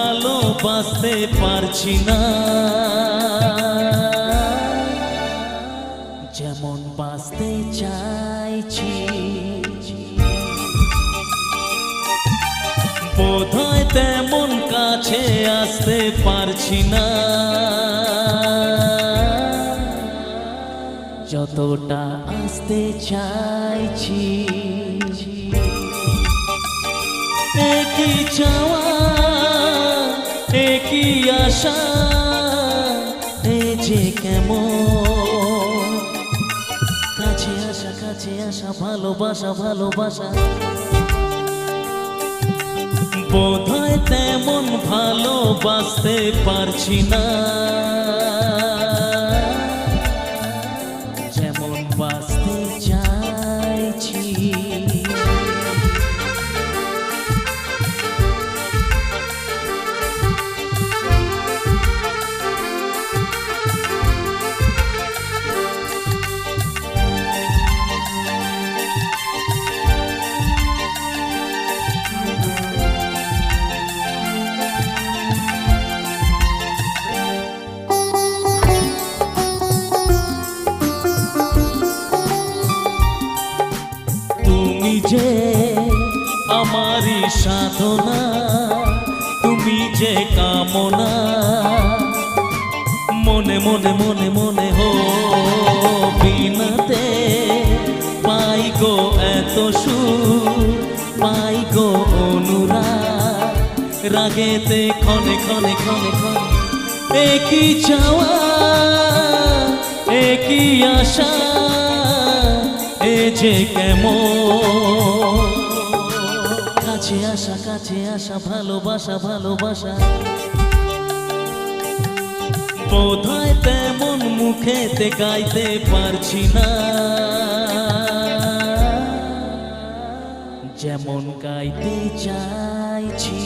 ভালোবাসতে পারছি না, যেমন বাঁচতে চাইছি। বোধহয় তেমন কাছে আসতে পারছি না, যতটা আসতে চাইছি। একই চাওয়া, একই আশা, এ যে কেমন কাছে আসা, কাছে আসা, ভালোবাসা, ভালোবাসা। বোধহয় তেমন ভালোবাসতে পারছি না, যেমন বাঁচতে চাইছি। তুমি যে আমারই সাধনা, তুমি যে কামনা, মনে মনে মনে মনে হো বিনাতে পাই গো এত সুর, পাই গো অনুরাগ, রাগেতে ক্ষণে ক্ষণে ক্ষণে ক্ষণে। একই চাওয়া, একই আশা, এ যে কেমন কাছে আসা, কাছে আসা, ভালোবাসা, ভালোবাসা। বোধহয় তেমন মুখেতে গাইতে পারছি না, যেমন গাইতে চাইছি।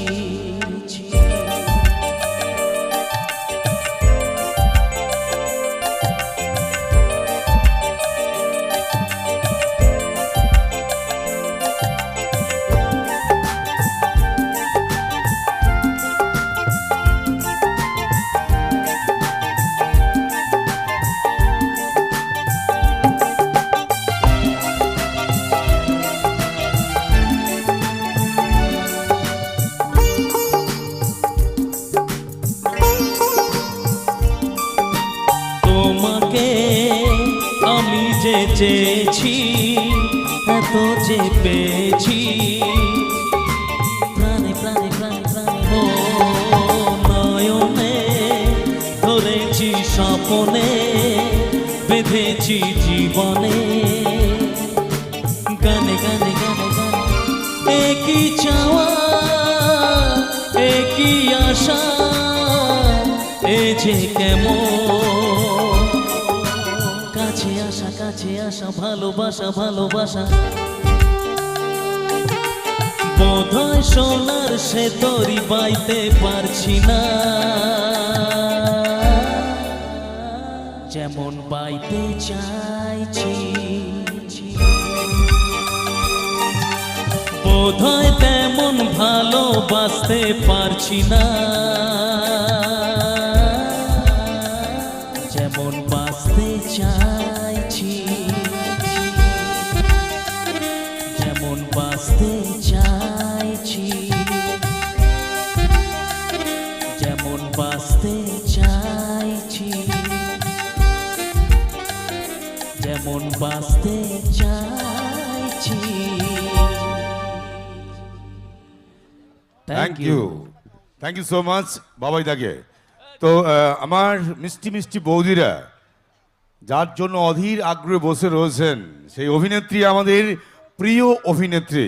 তোমাকে আমি যে চেয়েছি, এত যে পেয়েছি, প্রাণে প্রাণে প্রাণে প্রাণে ও নয়নে ধরেছি, স্বপনে বেঁধেছি জীবনে, গানে গানে গানে গানে। একই চাওয়া, একই আশা, এ যে কেমন কাছে আসা, কাছে আসা, ভালোবাসা, ভালোবাসা। বোধহয় সোনার সে তরি বাইতে পারছি না, যেমন বাইতে চাইছি। বোধহয় তেমন ভালোবাসতে পারছি না, যেমন বাঁচতে চাইছি, যেমন বাঁচতে চাইছি, যেমন বাঁচতে চাইছি, যেমন বাঁচতে চাইছি। Thank you, thank you so much Babai দাকে। তো আমার মিষ্টি মিষ্টি বৌদিরা যার জন্য অধীর আগ্রহে বসে রয়েছেন, সেই অভিনেত্রী, আমাদের প্রিয় অভিনেত্রী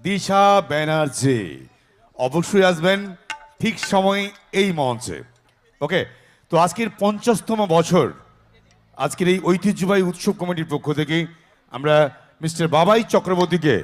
দিশা ব্যানার্জি অবশ্যই আসবেন ঠিক সময় এই মঞ্চে। ওকে, তো আজকের 50তম বছর, আজকের এই ঐতিহ্যবাহী উৎসব কমিটির পক্ষ থেকে আমরা মিস্টার বাবাই চক্রবর্তীকে